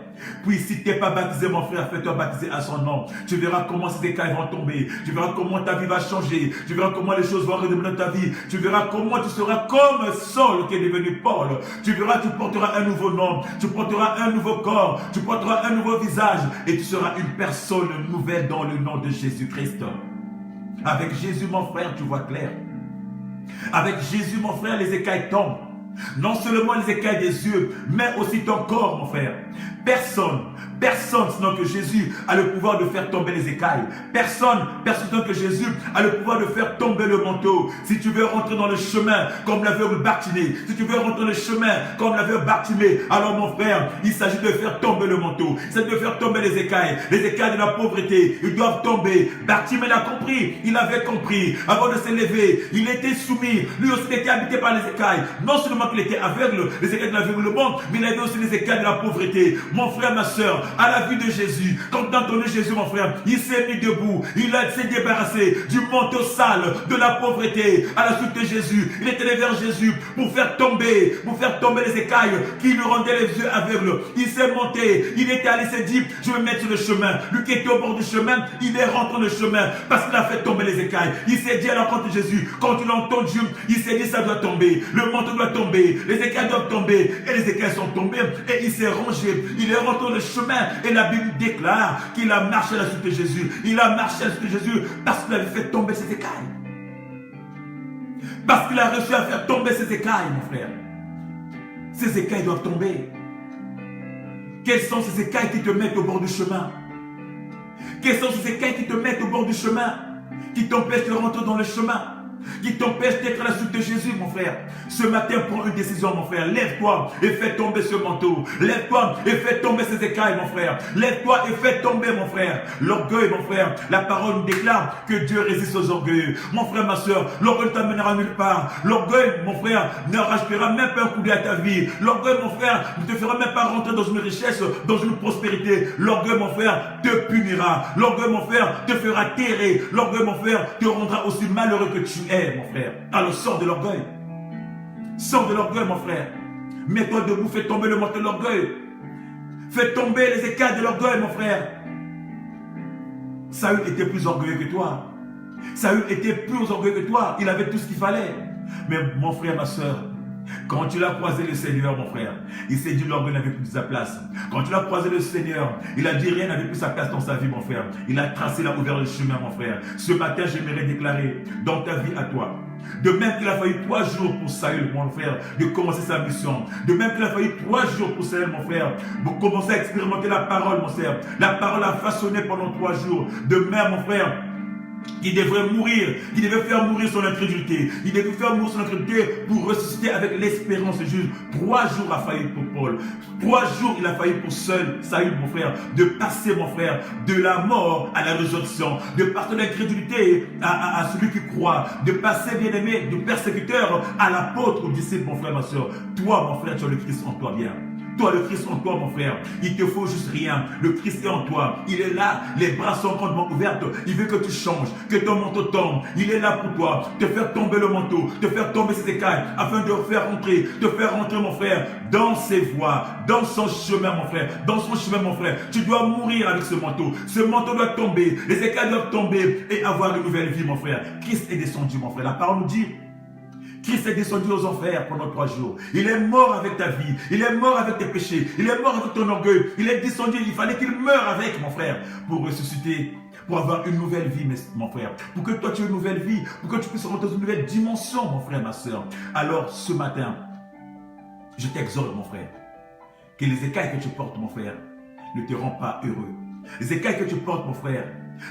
Puis si tu n'es pas baptisé, mon frère, fais-toi baptiser à son nom. Tu verras comment ces écailles vont tomber. Tu verras comment ta vie va changer. Tu verras comment les choses vont redémarrer dans ta vie. Tu verras comment tu seras comme Saul qui est devenu Paul. Tu verras, tu porteras un nouveau nom. Tu porteras un nouveau corps. Tu porteras un nouveau visage. Et tu seras une personne nouvelle dans le nom de Jésus-Christ. Avec Jésus, mon frère, tu vois clair. Avec Jésus, mon frère, les écailles tombent. Non seulement les écailles des yeux, mais aussi ton corps, mon frère. Personne, sinon que Jésus a le pouvoir de faire tomber les écailles. Personne, sinon que Jésus a le pouvoir de faire tomber le manteau. Si tu veux rentrer dans le chemin comme l'aveugle Bartimée, si tu veux rentrer dans le chemin comme l'aveugle Bartimée, alors mon frère, il s'agit de faire tomber le manteau. C'est de faire tomber les écailles de la pauvreté. Ils doivent tomber. Bartimée l'a compris, il avait compris. Avant de s'élever, il était soumis. Lui aussi était habité par les écailles. Non seulement qu'il était aveugle, les écailles de l'aveuglement, mais il avait aussi les écailles de la pauvreté. Mon frère, ma soeur, à la vue de Jésus, quand tu as entendu Jésus, mon frère, il s'est mis debout, s'est débarrassé du manteau sale, de la pauvreté. À la suite de Jésus, il est allé vers Jésus pour faire tomber les écailles qui lui rendaient les yeux aveugles. Il s'est monté, il était allé, il s'est dit, je vais me mettre sur le chemin. Lui qui était au bord du chemin, il est rentré dans le chemin parce qu'il a fait tomber les écailles. Il s'est dit à l'encontre de Jésus, quand il a entendu, il s'est dit, ça doit tomber, le manteau doit tomber, les écailles doivent tomber, et les écailles sont tombées, et il s'est rangé, il est rentré dans le chemin, et la Bible déclare qu'il a marché à la suite de Jésus. Il a marché à la suite de Jésus parce qu'il avait fait tomber ses écailles. Parce qu'il a réussi à faire tomber ses écailles, mon frère. Ces écailles doivent tomber. Quelles sont ces écailles qui te mettent au bord du chemin? Quelles sont ces écailles qui te mettent au bord du chemin? Qui t'empêchent de rentrer dans le chemin? Qui t'empêche d'être à la suite de Jésus, mon frère. Ce matin, prends une décision, mon frère. Lève-toi et fais tomber ce manteau. Lève-toi et fais tomber ces écailles, mon frère. Lève-toi et fais tomber, mon frère, l'orgueil, mon frère. La parole nous déclare que Dieu résiste aux orgueilleux. Mon frère, ma soeur, l'orgueil ne t'amènera nulle part. L'orgueil, mon frère, ne rachètera même pas un coup d'œil à ta vie. L'orgueil, mon frère, ne te fera même pas rentrer dans une richesse, dans une prospérité. L'orgueil, mon frère, te punira. L'orgueil, mon frère, te fera terrer. L'orgueil, mon frère, te rendra aussi malheureux que tu es, mon frère. Alors sors de l'orgueil. Sors de l'orgueil, mon frère. Mets-toi debout, fais tomber le manteau de l'orgueil. Fais tomber les écailles de l'orgueil, mon frère. Saül était plus orgueilleux que toi. Saül était plus orgueilleux que toi. Il avait tout ce qu'il fallait. Mais mon frère, ma soeur, quand tu l'as croisé le Seigneur, mon frère, il s'est dit l'orgueil n'avait plus sa place. Quand tu l'as croisé le Seigneur, il a dit rien n'avait plus sa place dans sa vie, mon frère. Il a tracé, il a ouvert le chemin, mon frère. Ce matin, j'aimerais déclarer dans ta vie à toi. De même qu'il a fallu 3 jours pour Saül, mon frère, de commencer sa mission. De même qu'il a fallu 3 jours pour Saül, mon frère, pour commencer à expérimenter la parole, mon frère. La parole a façonné pendant 3 jours. De même, mon frère, qui devrait mourir, qui devait faire mourir son incrédulité. Il devait faire mourir son incrédulité pour ressusciter avec l'espérance de Jésus. 3 jours a failli pour Paul. 3 jours il a failli pour seul Saül, mon frère, de passer, mon frère, de la mort à la résurrection, de passer de l'incrédulité à celui qui croit, de passer, bien aimé, du persécuteur à l'apôtre, au disciple, mon frère, ma soeur. Toi, mon frère, tu as le Christ en toi, bien. Toi, le Christ en toi, mon frère, il te faut juste rien. Le Christ est en toi. Il est là, les bras sont grandement ouverts. Il veut que tu changes, que ton manteau tombe. Il est là pour toi, te faire tomber le manteau, te faire tomber ses écailles, afin de te faire rentrer, mon frère, dans ses voies, dans son chemin, mon frère, dans son chemin, mon frère. Tu dois mourir avec ce manteau. Ce manteau doit tomber, les écailles doivent tomber et avoir une nouvelle vie, mon frère. Christ est descendu, mon frère. La parole nous dit, Christ est descendu aux enfers pendant 3 jours. Il est mort avec ta vie. Il est mort avec tes péchés. Il est mort avec ton orgueil. Il est descendu. Il fallait qu'il meure avec, mon frère, pour ressusciter, pour avoir une nouvelle vie, mon frère. Pour que toi tu aies une nouvelle vie. Pour que tu puisses rentrer dans une nouvelle dimension, mon frère, ma soeur. Alors, ce matin, je t'exhorte, mon frère. que les écailles que tu portes, mon frère, ne te rendent pas heureux. Les écailles que tu portes, mon frère,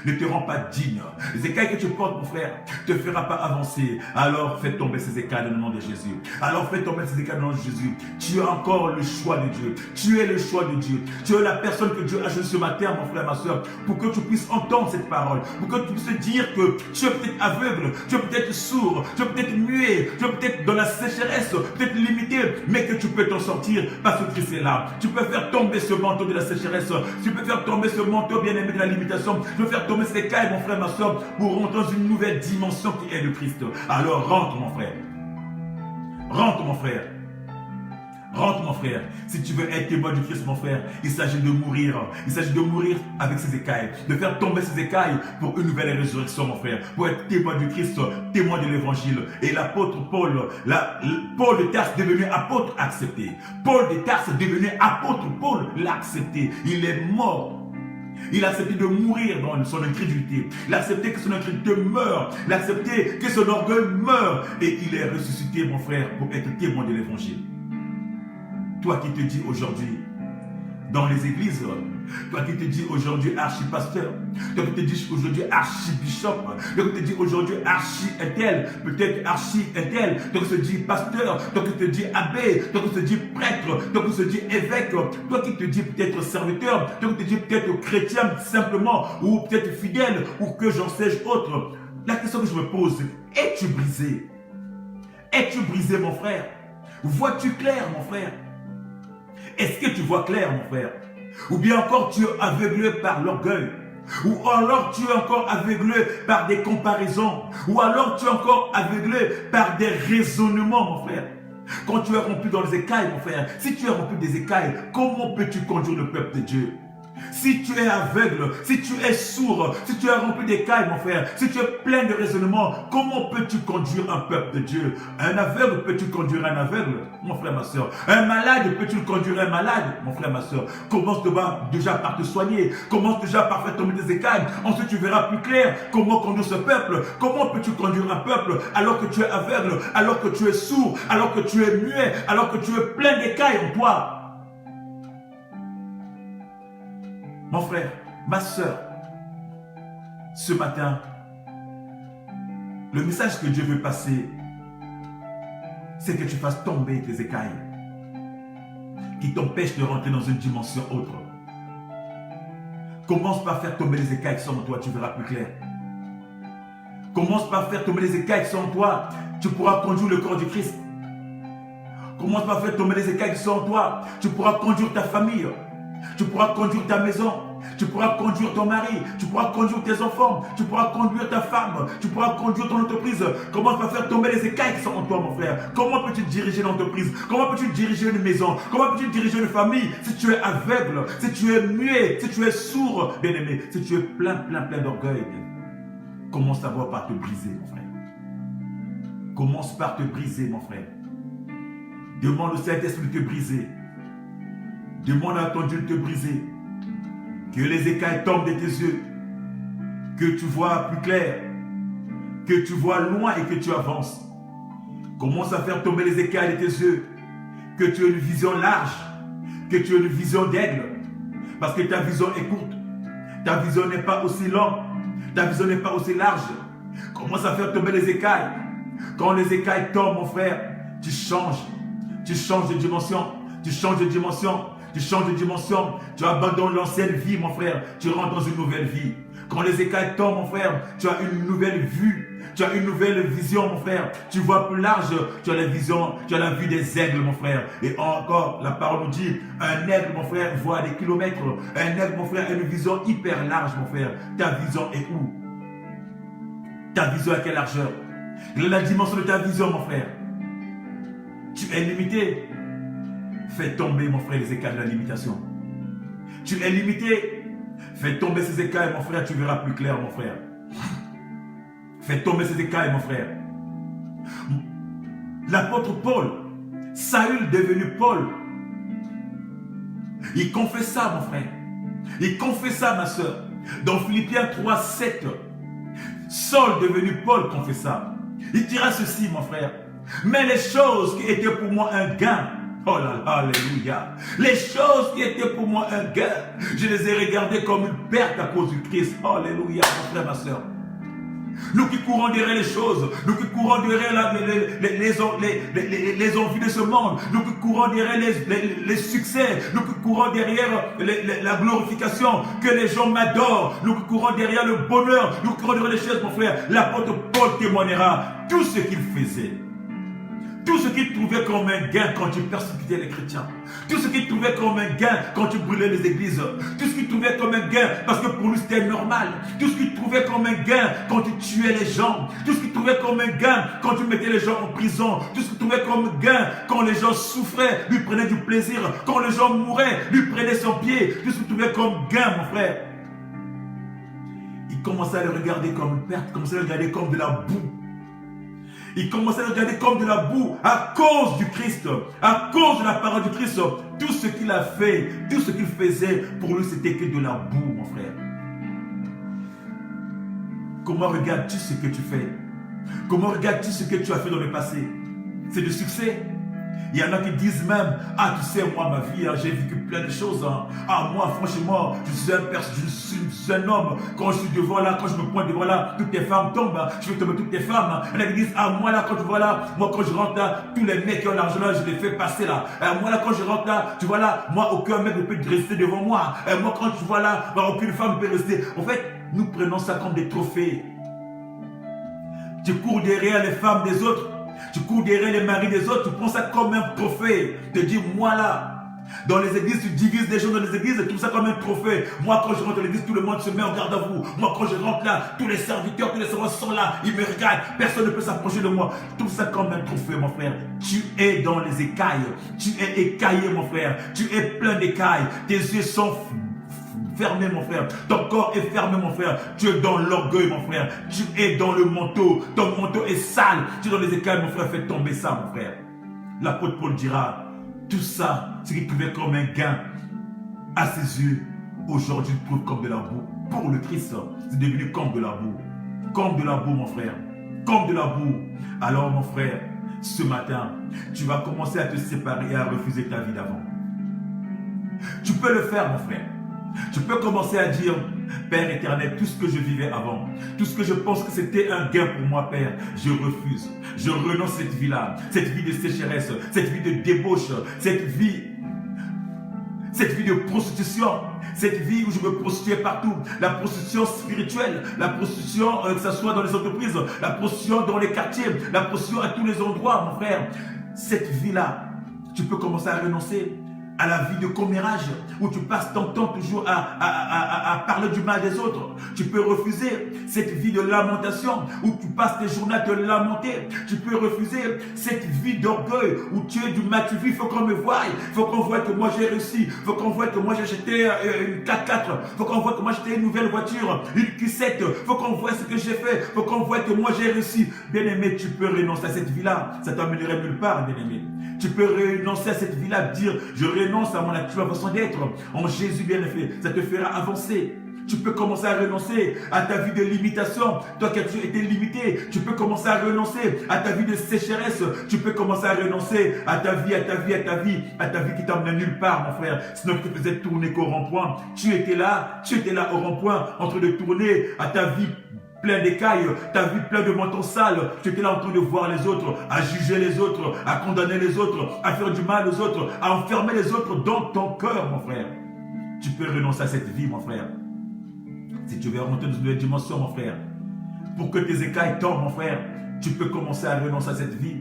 ne te rend pas digne. Les écailles que tu portes, mon frère, ne te fera pas avancer. Alors fais tomber ces écailles dans le nom de Jésus. Alors fais tomber ces écailles dans le nom de Jésus. Tu as encore le choix de Dieu. Tu es le choix de Dieu. Tu es la personne que Dieu a choisie ce matin, mon frère, ma soeur, pour que tu puisses entendre cette parole. Pour que tu puisses dire que tu es peut-être aveugle, tu es peut-être sourd, tu es peut-être muet, tu es peut-être dans la sécheresse, peut-être limité, mais que tu peux t'en sortir parce que Christ est là. Tu peux faire tomber ce manteau de la sécheresse. Tu peux faire tomber ce manteau bien-aimé de la limitation. Tu peux faire tomber ces écailles, mon frère, ma soeur, pour rentrer dans une nouvelle dimension qui est le Christ. Alors rentre, mon frère. Rentre, mon frère. Rentre, mon frère. Si tu veux être témoin du Christ, mon frère, il s'agit de mourir. Il s'agit de mourir avec ces écailles. De faire tomber ces écailles pour une nouvelle résurrection, mon frère. Pour être témoin du Christ, témoin de l'évangile. Et l'apôtre Paul, Paul de Tarse devenu apôtre accepté. Paul de Tarse devenu apôtre, Paul l'a accepté. Il est mort. Il a accepté de mourir dans son incrédulité. Il a accepté que son incrédulité meure. Il a accepté que son orgueil meure. Et il est ressuscité, mon frère, pour être témoin de l'évangile. Toi qui te dis aujourd'hui, dans les églises, toi qui te dis aujourd'hui archipasteur, toi qui te dis aujourd'hui archibishop, toi qui te dis aujourd'hui archi-intel, peut-être archi-intel, toi qui te dis pasteur, toi qui te dis abbé, toi qui te dis prêtre, toi qui te dis évêque, toi qui te dis peut-être serviteur, toi qui te dis peut-être chrétien simplement, ou peut-être fidèle, ou que j'en sais autre. La question que je me pose, es-tu brisé? Es-tu brisé, mon frère? Vois-tu clair, mon frère? Est-ce que tu vois clair, mon frère? Ou bien encore tu es aveuglé par l'orgueil? Ou alors tu es encore aveuglé par des comparaisons? Ou alors tu es encore aveuglé par des raisonnements, mon frère? Quand tu es rempli dans les écailles, mon frère, si tu es rempli des écailles, comment peux-tu conduire le peuple de Dieu? Si tu es aveugle, si tu es sourd, si tu es rempli d'écailles, mon frère, si tu es plein de raisonnements, comment peux-tu conduire un peuple de Dieu? Un aveugle, peux-tu conduire un aveugle, mon frère, ma soeur? Un malade, peux-tu conduire un malade, mon frère, ma soeur? Commence déjà par te soigner, commence déjà par faire tomber des écailles, ensuite tu verras plus clair comment conduire ce peuple. Comment peux-tu conduire un peuple alors que tu es aveugle, alors que tu es sourd, alors que tu es muet, alors que tu es plein d'écailles en toi? Mon frère, ma soeur, ce matin, le message que Dieu veut passer, c'est que tu fasses tomber tes écailles qui t'empêchent de rentrer dans une dimension autre. Commence par faire tomber les écailles qui sont en toi, tu verras plus clair. Commence par faire tomber les écailles qui sont en toi, tu pourras conduire le corps du Christ. Commence par faire tomber les écailles qui sont en toi, tu pourras conduire ta famille. Tu pourras conduire ta maison, tu pourras conduire ton mari, tu pourras conduire tes enfants, tu pourras conduire ta femme, tu pourras conduire ton entreprise. Comment tu vas faire tomber les écailles qui sont en toi, mon frère? Comment peux-tu diriger l'entreprise? Comment peux-tu diriger une maison? Comment peux-tu diriger une famille si tu es aveugle, si tu es muet, si tu es sourd, bien-aimé, si tu es plein d'orgueil? Commence d'abord par te briser, mon frère. Commence par te briser, mon frère. Demande au Saint-Esprit de te briser. Demande à ton Dieu de te briser. Que les écailles tombent de tes yeux. Que tu vois plus clair. Que tu vois loin et que tu avances. Commence à faire tomber les écailles de tes yeux. Que tu aies une vision large. Que tu aies une vision d'aigle. Parce que ta vision est courte. Ta vision n'est pas aussi longue. Ta vision n'est pas aussi large. Commence à faire tomber les écailles. Quand les écailles tombent, mon frère, tu changes. Tu changes de dimension. Tu changes de dimension. Tu changes de dimension, tu abandonnes l'ancienne vie, mon frère, tu rentres dans une nouvelle vie. Quand les écailles tombent, mon frère, tu as une nouvelle vue, tu as une nouvelle vision, mon frère. Tu vois plus large, tu as la vision, tu as la vue des aigles, mon frère. Et encore, la parole nous dit, un aigle, mon frère, voit des kilomètres. Un aigle, mon frère, a une vision hyper large, mon frère. Ta vision est où? Ta vision à quelle largeur? La dimension de ta vision, mon frère. Tu es limité. Fais tomber, mon frère, les écailles de la limitation. Tu es limité. Fais tomber ces écailles, mon frère, tu verras plus clair, mon frère. Fais tomber ces écailles, mon frère. L'apôtre Paul, Saül devenu Paul, il confessa, mon frère. Il confessa, ma soeur. Dans Philippiens 3, 7, Saul devenu Paul confessa. Il dira ceci, mon frère. Mais les choses qui étaient pour moi un gain, Oh là là, alléluia. Les choses qui étaient pour moi un gain, je les ai regardées comme une perte à cause du Christ. Oh, alléluia, mon frère, ma soeur. Nous qui courons derrière les choses, nous qui courons derrière les envies de ce monde, nous qui courons derrière les succès, nous qui courons derrière la glorification, que les gens m'adorent, nous qui courons derrière le bonheur, nous qui courons derrière les choses, mon frère, l'apôtre Paul témoignera tout ce qu'il faisait. Tout ce qu'il trouvait comme un gain quand tu persécutais les chrétiens. Tout ce qu'il trouvait comme un gain quand tu brûlais les églises. Tout ce qu'il trouvait comme un gain parce que pour lui c'était normal. Tout ce qu'il trouvait comme un gain quand tu tuais les gens. Tout ce qu'il trouvait comme un gain quand tu mettais les gens en prison. Tout ce qu'il trouvait comme gain quand les gens souffraient, lui prenait du plaisir. Quand les gens mouraient, lui prenait son pied. Tout ce qu'il trouvait comme gain, mon frère. Il commençait à le regarder comme une perte, il commençait à le regarder comme de la boue. Il commençait à le regarder comme de la boue à cause du Christ, à cause de la parole du Christ. Tout ce qu'il a fait, tout ce qu'il faisait, pour lui, c'était que de la boue, mon frère. Comment regardes-tu ce que tu fais? Comment regardes-tu ce que tu as fait dans le passé? C'est du succès? Il y en a qui disent même, ah tu sais, moi ma vie, j'ai vécu plein de choses. Ah moi franchement, je suis un homme. Quand je suis devant là, quand je me pointe devant là, toutes les femmes tombent. Je vais tomber toutes les femmes. Il y en a qui disent, ah moi là, quand je vois là, moi quand je rentre là, tous les mecs qui ont l'argent là, je les fais passer là. Moi là, quand je rentre là, tu vois là, moi aucun mec ne peut rester devant moi. Moi quand tu vois là, aucune femme ne peut rester. En fait, nous prenons ça comme des trophées. Tu cours derrière les femmes des autres. Tu cours derrière les maris des autres, tu prends ça comme un trophée. Tu te dis, moi là, dans les églises, tu divises les gens dans les églises, tu trouves ça comme un trophée. Moi, quand je rentre dans l'église, tout le monde se met en garde à vous. Moi, quand je rentre là, tous les serviteurs, tous les servants sont là, ils me regardent, personne ne peut s'approcher de moi. Je trouve ça comme un trophée, mon frère. Tu es dans les écailles, tu es écaillé, mon frère. Tu es plein d'écailles, tes yeux sont fermé, mon frère. Ton corps est fermé, mon frère. Tu es dans l'orgueil, mon frère. Tu es dans le manteau. Ton manteau est sale. Tu es dans les écailles, mon frère. Fais tomber ça, mon frère. L'apôtre Paul dira, tout ça, ce qu'il trouvait comme un gain, à ses yeux, aujourd'hui, il trouve comme de la boue. Pour le Christ, c'est devenu comme de la boue. Comme de la boue, mon frère. Comme de la boue. Alors, mon frère, ce matin, tu vas commencer à te séparer et à refuser ta vie d'avant. Tu peux le faire, mon frère. Tu peux commencer à dire, Père éternel, tout ce que je vivais avant, tout ce que je pense que c'était un gain pour moi, Père, je refuse. Je renonce à cette vie-là, cette vie de sécheresse, cette vie de débauche, cette vie de prostitution, cette vie où je me prostituais partout, la prostitution spirituelle, la prostitution, que ce soit dans les entreprises, la prostitution dans les quartiers, la prostitution à tous les endroits, mon frère. Cette vie-là, tu peux commencer à renoncer à la vie de commérage, où tu passes ton temps toujours à parler du mal des autres. Tu peux refuser cette vie de lamentation, où tu passes tes journées à te lamenter. Tu peux refuser cette vie d'orgueil, où tu es du mal, tu vis, il faut qu'on me voie, il faut qu'on voie que moi j'ai réussi, il faut qu'on voie que moi j'ai acheté une 4x4, il faut qu'on voie que moi j'ai acheté une nouvelle voiture, une Q7, il faut qu'on voie ce que j'ai fait, il faut qu'on voie que moi j'ai réussi. Bien-aimé, tu peux renoncer à cette vie-là, ça t'amènerait nulle part, bien-aimé. Tu peux renoncer à cette vie-là, dire je renonce à mon actuelle façon d'être. En Jésus bien-aimé, ça te fera avancer. Tu peux commencer à renoncer à ta vie de limitation. Toi qui as toujours été limité, tu peux commencer à renoncer à ta vie de sécheresse. Tu peux commencer à renoncer à ta vie qui t'emmène nulle part, mon frère. Sinon, tu te faisais tourner qu'au rond-point. Tu étais là au rond-point, en train de tourner à ta vie plein d'écailles, ta vie plein de mentons sales. Tu étais là en train de voir les autres, à juger les autres, à condamner les autres, à faire du mal aux autres, à enfermer les autres dans ton cœur, mon frère. Tu peux renoncer à cette vie, mon frère. Si tu veux remonter dans une nouvelle dimension, mon frère, pour que tes écailles tombent, mon frère, tu peux commencer à renoncer à cette vie.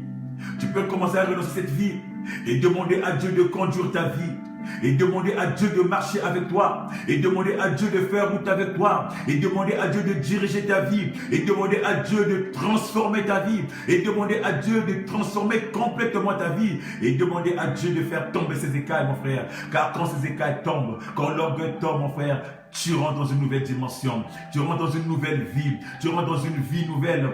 Tu peux commencer à renoncer à cette vie et demander à Dieu de conduire ta vie. Et demander à Dieu de marcher avec toi. Et demander à Dieu de faire route avec toi. Et demander à Dieu de diriger ta vie. Et demander à Dieu de transformer ta vie. Et demander à Dieu de transformer complètement ta vie. Et demander à Dieu de faire tomber ces écailles, mon frère. Car quand ces écailles tombent, quand l'orgueil tombe, mon frère, tu rentres dans une nouvelle dimension. Tu rentres dans une nouvelle vie. Tu rentres dans une vie nouvelle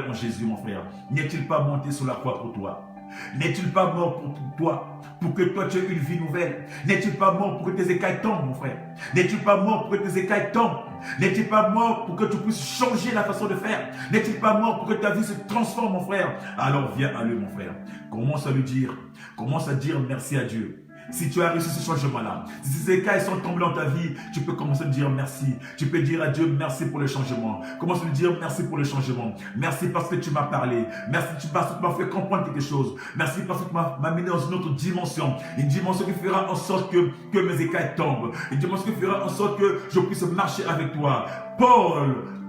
en Jésus, mon frère. N'est-il pas monté sur la croix pour toi? N'est-il pas mort pour toi, pour que toi tu aies une vie nouvelle? N'est-il pas mort pour que tes écailles tombent, mon frère? N'est-il pas mort pour que tes écailles tombent? N'est-il pas mort pour que tu puisses changer la façon de faire? N'est-il pas mort pour que ta vie se transforme, mon frère? Alors viens à lui, mon frère. Commence à lui dire, commence à dire merci à Dieu. Si tu as reçu ce changement-là, si ces écailles sont tombées dans ta vie, tu peux commencer à dire merci. Tu peux dire à Dieu merci pour le changement. Commence à lui dire merci pour le changement. Merci parce que tu m'as parlé. Merci parce que tu m'as fait comprendre quelque chose. Merci parce que tu m'as amené dans une autre dimension. Une dimension qui fera en sorte que mes écailles tombent. Une dimension qui fera en sorte que je puisse marcher avec toi.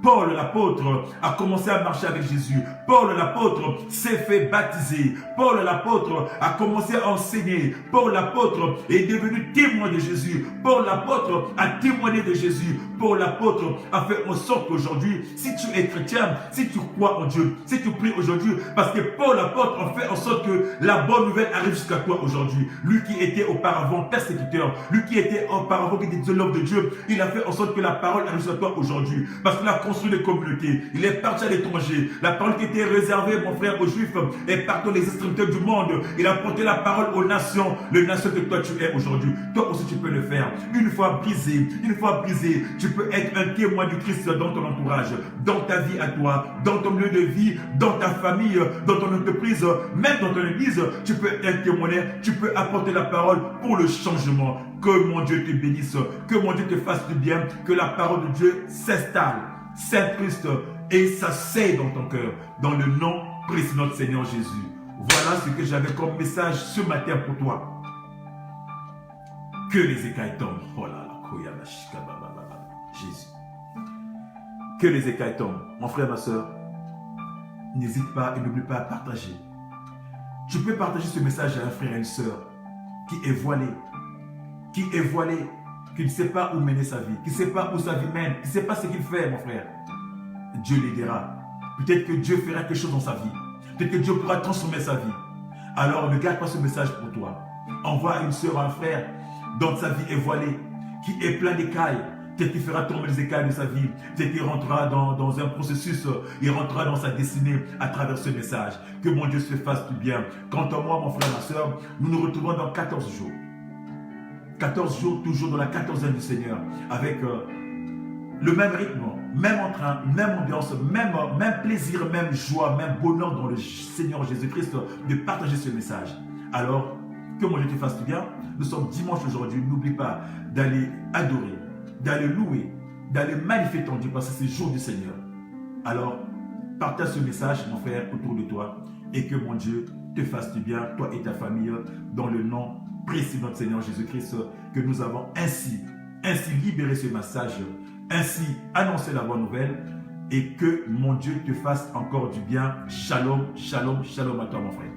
Paul l'apôtre a commencé à marcher avec Jésus. Paul l'apôtre s'est fait baptiser. Paul l'apôtre a commencé à enseigner. Paul l'apôtre est devenu témoin de Jésus. Paul l'apôtre a témoigné de Jésus. Paul l'apôtre a fait en sorte qu'aujourd'hui, si tu es chrétien, si tu crois en Dieu, si tu pries aujourd'hui, parce que Paul l'apôtre a fait en sorte que la bonne nouvelle arrive jusqu'à toi aujourd'hui. Lui qui était auparavant persécuteur, lui qui était auparavant qui était l'homme de Dieu, il a fait en sorte que la parole arrive jusqu'à toi aujourd'hui. Parce qu'il a construit des communautés, il est parti à l'étranger. La parole qui était réservée, mon frère, aux Juifs, est partout les extrémités du monde. Il a porté la parole aux nations, les nations que toi tu es aujourd'hui. Toi aussi tu peux le faire. Une fois brisé, tu peux être un témoin du Christ dans ton entourage, dans ta vie à toi, dans ton lieu de vie, dans ta famille, dans ton entreprise, même dans ton église. Tu peux être témoigné, tu peux apporter la parole pour le changement. Que mon Dieu te bénisse, que mon Dieu te fasse du bien, que la parole de Dieu s'installe, s'incruste et s'asseye dans ton cœur, dans le nom précieux de notre Seigneur Jésus. Voilà ce que j'avais comme message ce matin pour toi. Que les écailles tombent. Oh là là, Jésus. Que les écailles tombent. Mon frère, ma soeur, n'hésite pas et n'oublie pas à partager. Tu peux partager ce message à un frère et une soeur qui est voilé, qui ne sait pas où mener sa vie, qui ne sait pas où sa vie mène, qui ne sait pas ce qu'il fait, mon frère. Dieu l'aidera. Peut-être que Dieu fera quelque chose dans sa vie. Peut-être que Dieu pourra transformer sa vie. Alors ne garde pas ce message pour toi. Envoie à une soeur, à un frère dont sa vie est voilée, qui est plein d'écailles. Peut-être qu'il fera tomber les écailles de sa vie. Peut-être qu'il rentrera dans un processus, il rentrera dans sa destinée à travers ce message. Que mon Dieu se fasse du bien. Quant à moi, mon frère, ma soeur, nous nous retrouvons dans 14 jours. 14 jours, toujours dans la 14e du Seigneur, avec le même rythme, même entrain, même ambiance, même plaisir, même joie, même bonheur dans le Seigneur Jésus-Christ de partager ce message. Alors, que mon Dieu te fasse du bien. Nous sommes dimanche aujourd'hui. N'oublie pas d'aller adorer, d'aller louer, d'aller magnifier ton Dieu parce que c'est le jour du Seigneur. Alors, partage ce message, mon frère, autour de toi et que mon Dieu te fasse du bien, toi et ta famille, dans le nom précieux de notre Seigneur Jésus-Christ, que nous avons ainsi libéré ce message, ainsi annoncé la bonne nouvelle et que mon Dieu te fasse encore du bien. Shalom, shalom, shalom à toi, mon frère.